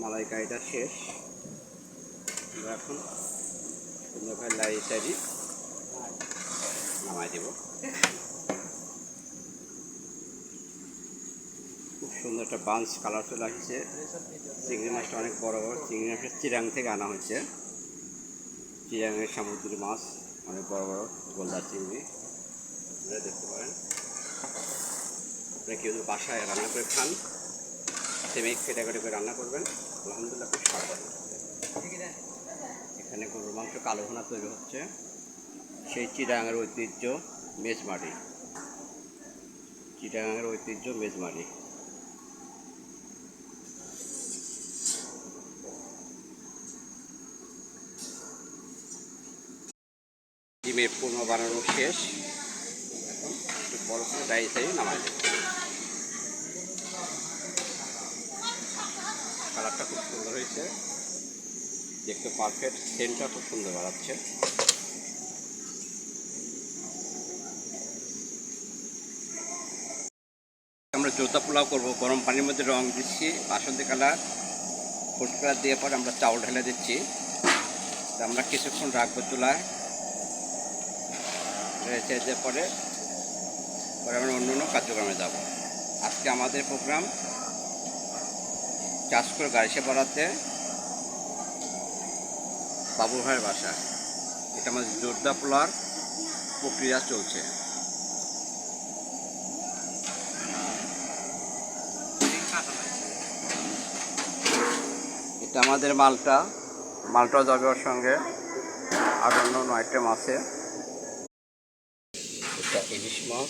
মালাইকারিটা শেষ। আমরা এখন সুন্দরভাবে লাড়ি চাড়ি নামাই দেব। খুব সুন্দর একটা বাঞ্চ কালার চলে আসছে। চিংড়ি মাছটা অনেক বড় বড় চিংড়ি মাছটা চিরাং থেকে আনা হয়েছে। চিরাঙের সামুদ্রিক মাছ অনেক বড় বড় গোলদা চিংড়ি আপনারা দেখতে পারেন। আপনারা কেউ যদি বাসায় রান্না করে খান সেমে কেটাকাটি করে রান্না করবেন, আলহামদুলিল্লাহ খুব স্বাদ হবে। এখানে গরুর মাংস কালো ভুনা তৈরি হচ্ছে। সেই চিটাগাঙের ঐতিহ্য মেজমাটি, চিটাগাঙের ঐতিহ্য মেজমাটি। ডিমের পোনা বানানো শেষ। এখন একটু বড় করে ডাই সাইজ নামাই দেব। কালারটা খুব সুন্দর হয়েছে, দেখতে পারফেক্ট, সেন্টটা খুব সুন্দর বাড়াচ্ছে। আমরা জোতা পোলাও করবো। গরম পানির মধ্যে রং দিচ্ছি, বাসন্তী কালার, ফুড কালার দিয়ে পরে আমরা চাউল ঢেলে দিচ্ছি। আমরা কিছুক্ষণ রাখবো চুলায়, রেখে দিয়ে পরে আমরা অন্য অন্য কার্যক্রমে যাব। আজকে আমাদের প্রোগ্রাম চাষকর গাড়িসে পাড়াতে বাবু ভাইয়ের বাসা। এটা আমাদের জোরদা পোলার প্রক্রিয়া চলছে। এটা আমাদের মালটা যাওয়ার সঙ্গে আর অন্য অন্য আইটেম আছে। এটা ইলিশ মাছ,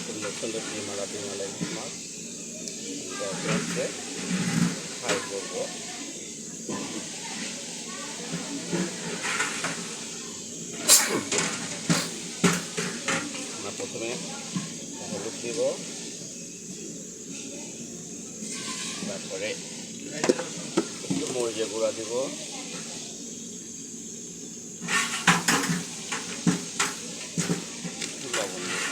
সুন্দর সুন্দর ডিমালা ইলিশ মাছ হচ্ছে ফ্রাই করবো। আমরা প্রথমে হলুদ দিব, তারপরে একটু মরিচের গুঁড়া দিব, লবণ দিব।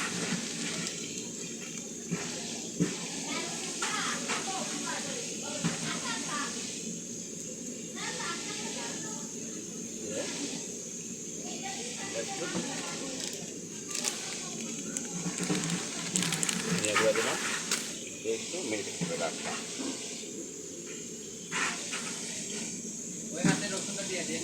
দিলাম, একটু মিনিট করে রাখলাম। ওই হাতে রসুনটা দিয়ে দিয়ে